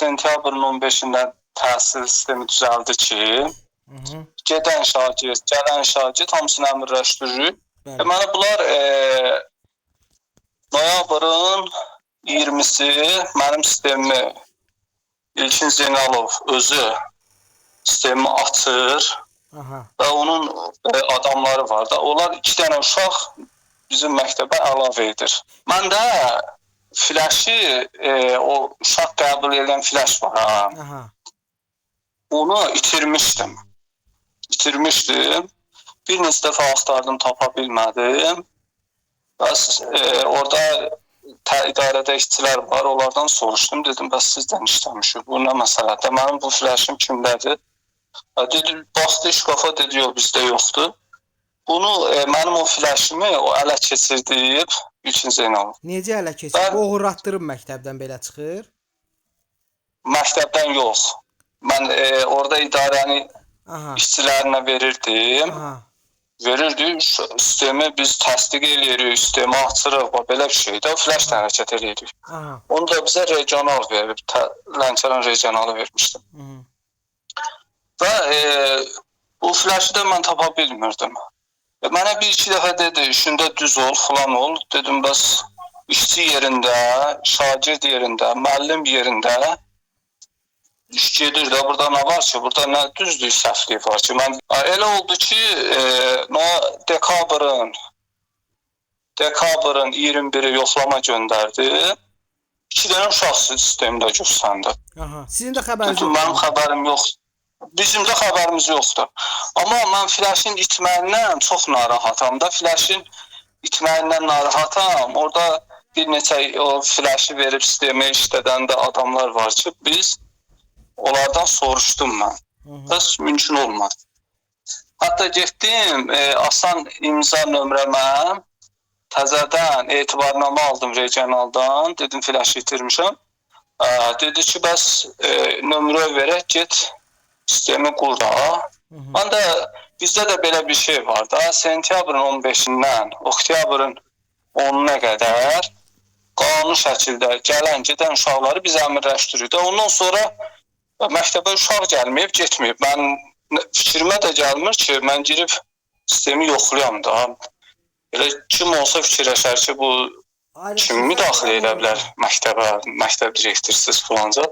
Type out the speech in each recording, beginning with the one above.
sentyabrın 15-dən təhsil sistemi düzəldi ki, gedən şagird, gələn şagird hamısını əmrləşdirir. Deməli, bunlar noyabrın 20-si mənim sistemimi İlkin Zeynalov özü sistemi açır və onun adamları var da. Onlar 2 dənə uşaq bizim məktəbə əlavə edir. Mən də flaşı, o uşaq qəbul edən flaş var ha. Onu itirmişdim. Bir neçə dəfə axtardım, tapa bilmədim. Bəs orada idarədə işçilər var, onlardan soruşdum. Dedim, bəs sizdən işləmişik, bu nə məsələdir? Mənim bu flaşım kimdədir? Dedi, baxdı şkafa, dedi, yox, bizdə yoxdur. Bunu, mənim o flaşımı o ələ keçirdiyib İlkin Zeynalov. Necə ələ keçirdib? Oğurlatdırıb məktəbdən belə çıxır? Məktəbdən yox. Mən orada idarəni işçilərinə verirdim. Verirdik, sistemi biz təsdiq edirik, sistemi açırıq, belə bir şeydə, flashla hərəkət edirik. Onu da bizə regional verib, Lənkəran regionalı vermişdim. Və bu flaşı da mən tapa bilmirdim. Mənə 1-2 dəfə dedi, işində düz ol, falan ol. Dedim, bəs işçi yerində, şagird yerində, müəllim yerində iş gedir də, burada nə var ki, burada nə düzdür, səhvlik var ki. Elə oldu ki, dekabrın 21-i yoxlama göndərdi. 2 dənə uşaq sistemdə göstərdi. Sizin də xəbəriniz yoxdur? Mənim xəbərim yoxdur. Bizim də xəbərimiz yoxdur. Amma mən flaşın itməyindən çox narahatam da. Flaşın itməyindən narahatam. Orada bir neçə o flaşı verib sistemi işlədən də adamlar var ki, biz onlardan soruşdum mən. Bəs mümkün olmadı. Hətta getdim, asan imza nömrəmə təzədən etibarnamə aldım regionaldan. Dedim, flaşı itirmişəm. Dedi ki, bəs nömrə verək, get sistemi qur da. Mən də, bizdə də belə bir şey var da, sentyabrın 15-dən oktyabrın 10-una qədər qanun şəkildə gələn, gedən uşaqları biz əmrləşdiririk. Ondan sonra məktəbə uşaq gəlməyib, getməyib. Mən fikrimə də gəlmir ki, mən girib sistemi yoxlayam da. Elə kim olsa fikirləşər ki, bu kimi müdaxilə edə bilər məktəbə, məktəb direktorsiz filanca.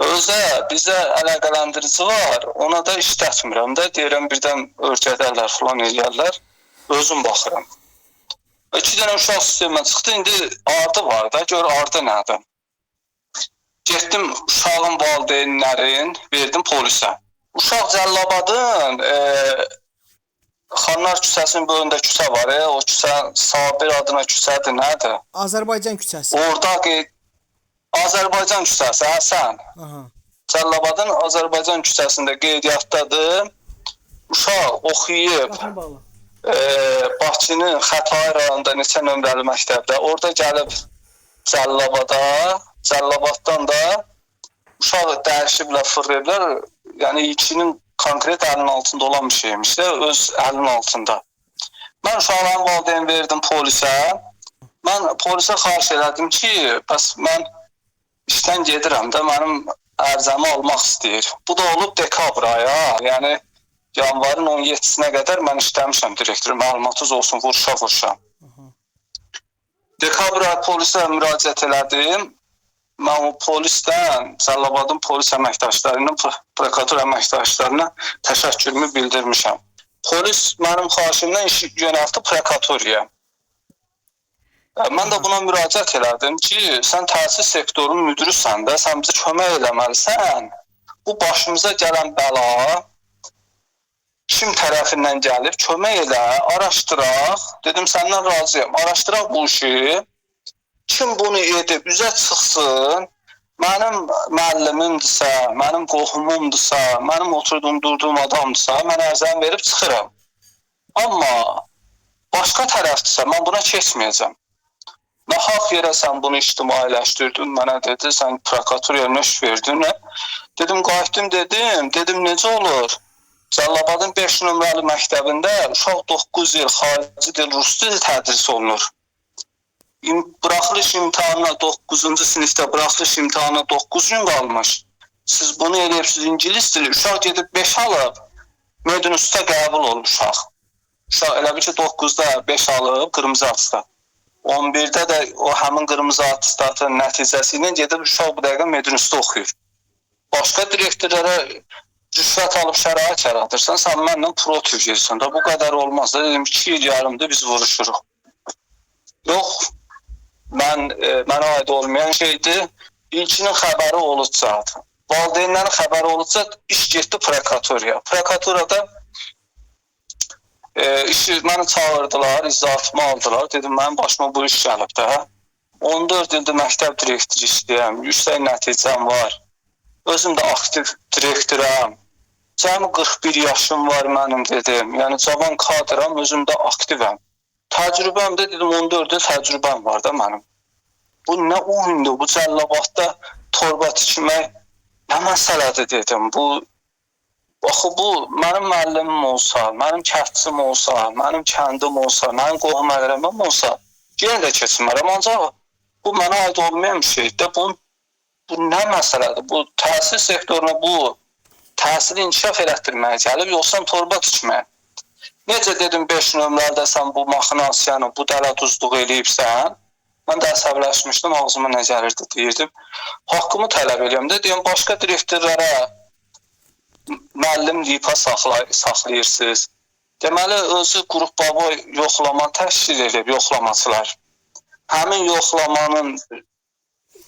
Özdə bizə əlaqələndirici var, ona da işlətmirəm də, deyirəm birdən örgədərlər, filan eləyərlər, özüm baxıram. 2 dənə uşaq sistemə çıxdı, indi ardı var da, gör ardı nədir? Getdim uşağın valideynlərin, verdim polisə. Uşaq Cəllabadın, Xanlar küçəsinin böyündə küçə var, o küçə Sabir adına küçədir, nədir? Azərbaycan küçəsi. Orada Azərbaycan küçəsi, sən. Cəllabadın Azərbaycan küçəsində qeydiyyatdadır. Uşaq oxuyub Bakının Xətai rayonunda neçə nömrəli məktəbdə. Orada gəlib Cəllabada, Cəllabaddan da uşaq dəyişiblər, fırlayıblar. Yəni, ikinin konkret əlinin altında olan bir şeymiş də, öz əlinin altında. Mən uşaqların valideyn verdim polisə. Mən polisə xahiş elədim ki, bəs mən işdən gedirəm də, mənim ərzəmi almaq istəyir. Bu da olub dekabr aya, yəni yanvarın 17-sinə qədər mən işləmişəm direktor, məlumatınız olsun, vuruşa. Dekabr aya polisə müraciət elədim. Mən o polisdən, Cəllabadın polis əməkdaşlarının, prokurator əməkdaşlarına təşəkkürümü bildirmişəm. Polis mənim xahişimdən işi yönəltdi prokuratoriya. Mən də buna müraciət elədim ki, sən təhsil sektorunun müdürüsən də, sən bizə kömək eləməlisən. Bu başımıza gələn bəla kim tərəfindən gəlib, kömək elə, araşdıraq. Dedim, səndən razıyam, araşdıraq bu işi. Kim bunu edib, üzə çıxsın, mənim müəllimimdirsə, mənim qohumumdursa, mənim oturdum, durduğum adamdırsa, mən ərzəni verib çıxıram. Amma başqa tərəfdirsə, mən buna keçməyəcəm. Nahaq yerə sən bunu ictimailəşdirdin, mənə dedi, sən prokuratoriya nöş verdin. Dedim, qayıtdım, dedim, necə olur? Cəllabadın 5 nömrəli məktəbində uşaq 9 il xarici dil, rus dili tədris olunur. Buraxılış imtahanına 9-cu sinifdə buraxılış imtahanına 9 gün qalmış. Siz bunu eləyibsiniz ingilis dili. Uşaq gedib 5 alıb, medinüstə qəbul olmuş uşaq. Uşaq elə bir ki 9-da 5 alıb qırmızı atistat. 11-də də o həmin qırmızı atistatın nəticəsi ilə gedib uşaq bu dəqiqə medinüstə oxuyur. Başqa direktorlara rüşvət alıb şərait yaradırsan, sən mənlə protiv gelsən də bu qədər olmaz da. Dedim 2 il yarımdır biz vuruşuruq. Yox, mənə aid olmayan şeydir. İlkinin xəbəri olacaq. Valideynlərin xəbəri olacaq, iş getdi prekatoriyaya. Prekatoriyada məni çağırdılar, izahatımı aldılar. Dedim, mənim başıma bu iş gəlib də. 14 ildir məktəb direktori işləyəm, yüksək nəticəm var. Özüm də aktiv direktoram. Cəmi 41 yaşım var mənim dedim. Yəni cavan kadram, özüm də aktivəm. Təcrübəm də dedim 14 il təcrübəm var da mənim. Bu nə oyundur, bu Cəlilabadda torba tikmək nə məsələdir dedim. Baxı bu mənim müəllimim olsa, mənim kəndçim olsa, mənim kəndim olsa, mənim qohum əqrəbəm olsa, yenə də keçmərəm. Ancaq bu mənə aid olmayan bir şeydir. Bu nə məsələdir? Bu təhsil sektoruna bu təhsili inkişaf elətdirməyə gəlib, yoxsa torba tikməyə. Necə dedim 5 nömrələrdə sən bu maxinasiyanı, bu dələduzluq eləyibsən, mən də əsəbləşmişdim, ağzıma nə gəlirdi deyirdim. Haqqımı tələb edirəm də, deyim, başqa direktorlara müəllim lipa saxlayırsınız. Deməli, özü qrup baba yoxlama təşkil edib, yoxlamaçılar. Həmin yoxlamanın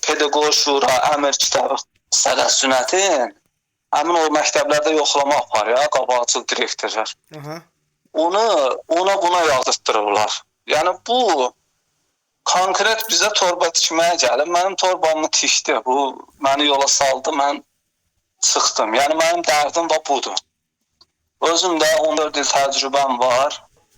pedaqoji şura, əmr kitabı sənəd-sünətin, həmin o məktəblərdə yoxlama apar ya, qabaqcıl direktorlar. Ona buna yazdırtdırırlar. Yəni bu konkret bizə torba tikməyə gəlib, mənim torbamı tikdi, bu məni yola saldı, mən çıxdım. Yəni mənim dərdim budur. Özüm də 14 il təcrübəm var.